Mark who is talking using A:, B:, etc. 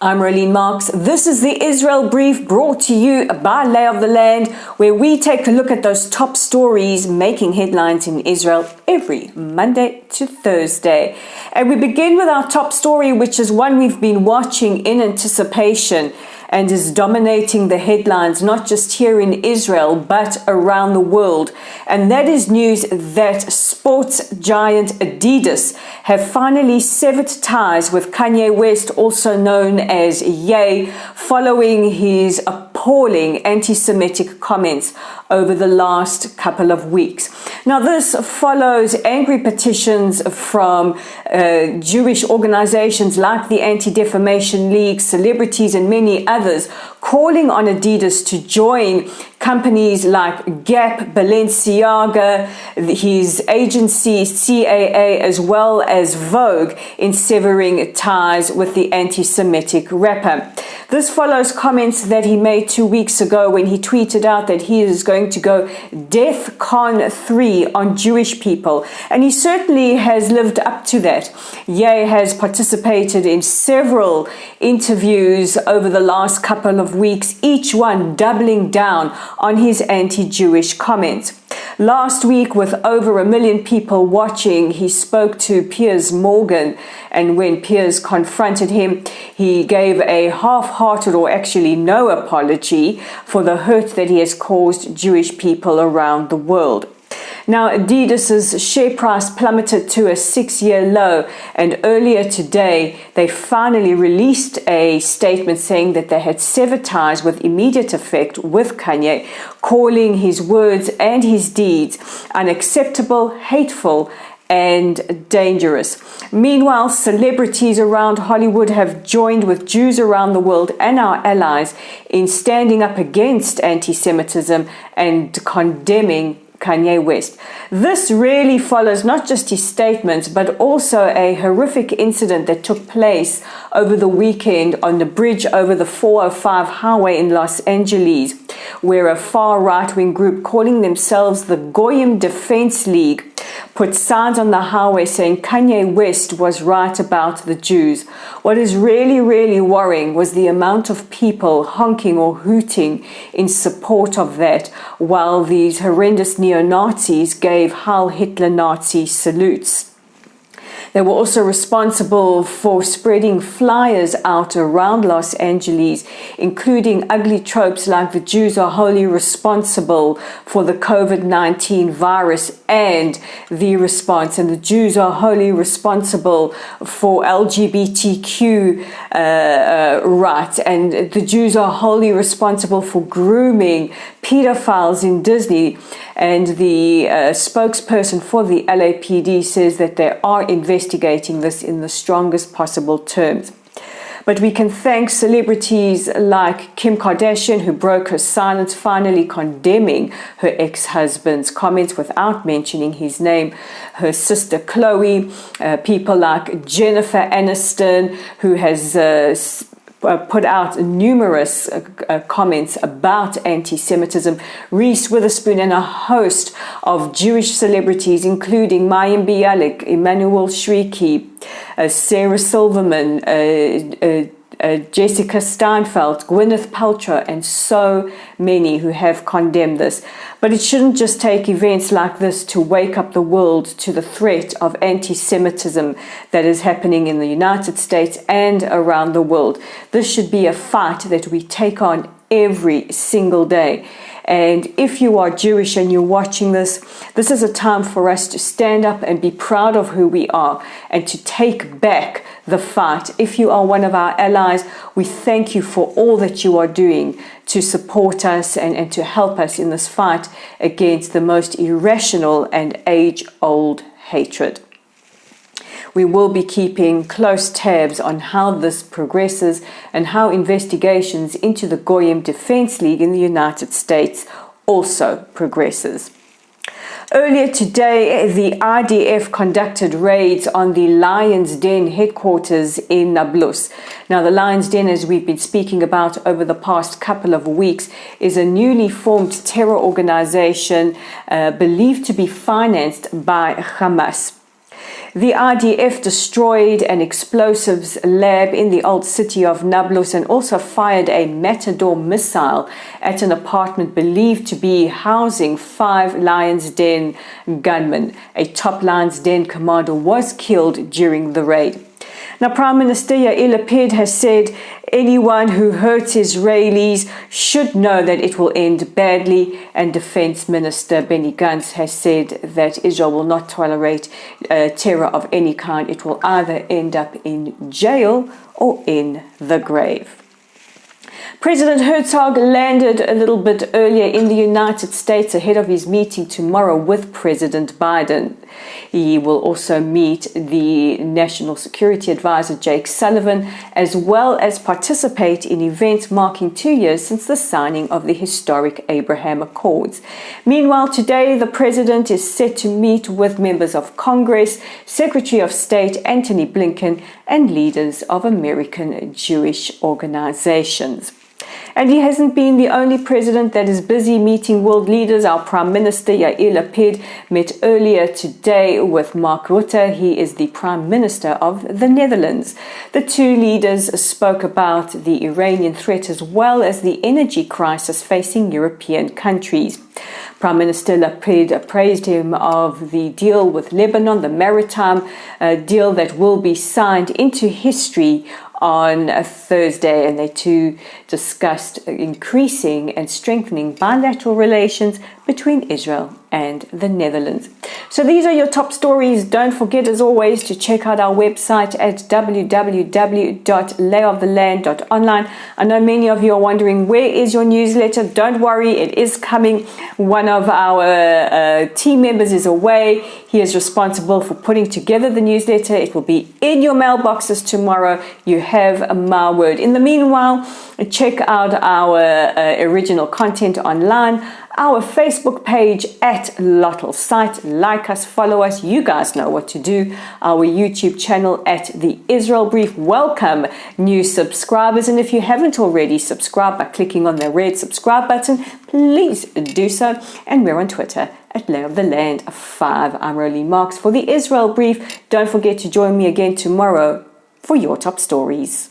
A: I'm Rolene Marks. This is the Israel Brief brought to you by Lay of the Land, where we take a look at those top stories making headlines in Israel every Monday to Thursday. And we begin with our top story, which is one we've been watching in anticipation and is dominating the headlines, not just here in Israel, but around the world. And that is news that sports giant Adidas have finally severed ties with Kanye West, also known as Ye, following his appalling anti-Semitic comments over the last couple of weeks. Now, this follows angry petitions from Jewish organizations like the Anti-Defamation League, celebrities, and many others, calling on Adidas to join companies like Gap, Balenciaga, his agency CAA, as well as Vogue, in severing ties with the anti-Semitic rapper. This follows comments that he made 2 weeks ago when he tweeted out that he is going to go DEFCON 3 on Jewish people. And he certainly has lived up to that. Ye has participated in several interviews over the last couple of weeks, each one doubling down on his anti-Jewish comments. Last week, with over 1 million people watching, he spoke to Piers Morgan, and when Piers confronted him, he gave a half-hearted, or actually no apology, for the hurt that he has caused Jewish people around the world. Now, Adidas's share price plummeted to a 6-year low, and earlier today, they finally released a statement saying that they had severed ties with immediate effect with Kanye, calling his words and his deeds unacceptable, hateful, and dangerous. Meanwhile, celebrities around Hollywood have joined with Jews around the world and our allies in standing up against anti-Semitism and condemning Kanye West. This really follows not just his statements, but also a horrific incident that took place over the weekend on the bridge over the 405 highway in Los Angeles, where a far right-wing group calling themselves the Goyim Defense League put signs on the highway saying Kanye West was right about the Jews. What is really, really worrying was the amount of people honking or hooting in support of that, while these horrendous neo-Nazis gave Heil Hitler Nazi salutes. They were also responsible for spreading flyers out around Los Angeles, including ugly tropes like the Jews are wholly responsible for the COVID-19 virus and the response, and the Jews are wholly responsible for LGBTQ rights, and the Jews are wholly responsible for grooming pedophiles in Disney. And the spokesperson for the LAPD says that they are investigating this in the strongest possible terms. But we can thank celebrities like Kim Kardashian, who broke her silence, finally condemning her ex-husband's comments without mentioning his name, her sister Khloe, people like Jennifer Aniston, who has put out numerous comments about anti-Semitism, Reese Witherspoon, and a host of Jewish celebrities, including Mayim Bialik, Emmanuel Shriki, Sarah Silverman, Jessica Steinfeld, Gwyneth Paltrow, and so many who have condemned this. But it shouldn't just take events like this to wake up the world to the threat of anti-Semitism that is happening in the United States and around the world. This should be a fight that we take on every single day. And if you are Jewish and you're watching this, this is a time for us to stand up and be proud of who we are and to take back the fight. If you are one of our allies, we thank you for all that you are doing to support us and to help us in this fight against the most irrational and age-old hatred. We will be keeping close tabs on how this progresses and how investigations into the Goyim Defense League in the United States also progresses. Earlier today, the IDF conducted raids on the Lion's Den headquarters in Nablus. Now, the Lion's Den, as we've been speaking about over the past couple of weeks, is a newly formed terror organization believed to be financed by Hamas. The IDF destroyed an explosives lab in the old city of Nablus and also fired a Matador missile at an apartment believed to be housing 5 Lions Den gunmen. A top Lions Den commander was killed during the raid. Now, Prime Minister Yair Lapid has said anyone who hurts Israelis should know that it will end badly, and Defense Minister Benny Gantz has said that Israel will not tolerate terror of any kind. It will either end up in jail or in the grave. President Herzog landed a little bit earlier in the United States ahead of his meeting tomorrow with President Biden. He will also meet the National Security Advisor Jake Sullivan, as well as participate in events marking 2 years since the signing of the historic Abraham Accords. Meanwhile, today the president is set to meet with members of Congress, Secretary of State Antony Blinken, and leaders of American Jewish organizations. And he hasn't been the only president that is busy meeting world leaders. Our Prime Minister Yair Lapid met earlier today with Mark Rutte. He is the Prime Minister of the Netherlands. The two leaders spoke about the Iranian threat as well as the energy crisis facing European countries. Prime Minister Lapid praised him of the deal with Lebanon, the maritime deal that will be signed into history on a Thursday, and they too discussed increasing and strengthening bilateral relations between Israel and the Netherlands. So these are your top stories. Don't forget, as always, to check out our website at www.layoftheland.online. I know many of you are wondering, where is your newsletter? Don't worry, it is coming. One of our team members is away. He is responsible for putting together the newsletter. It will be in your mailboxes tomorrow. You have my word. In the meanwhile, check out our original content online, our Facebook page at Lottel Site. Like us, follow us. You guys know what to do. Our YouTube channel at The Israel Brief. Welcome new subscribers. And if you haven't already subscribed by clicking on the red subscribe button, please do so. And we're on Twitter at Lay of the Land 5. I'm Roly Marks for The Israel Brief. Don't forget to join me again tomorrow for your top stories.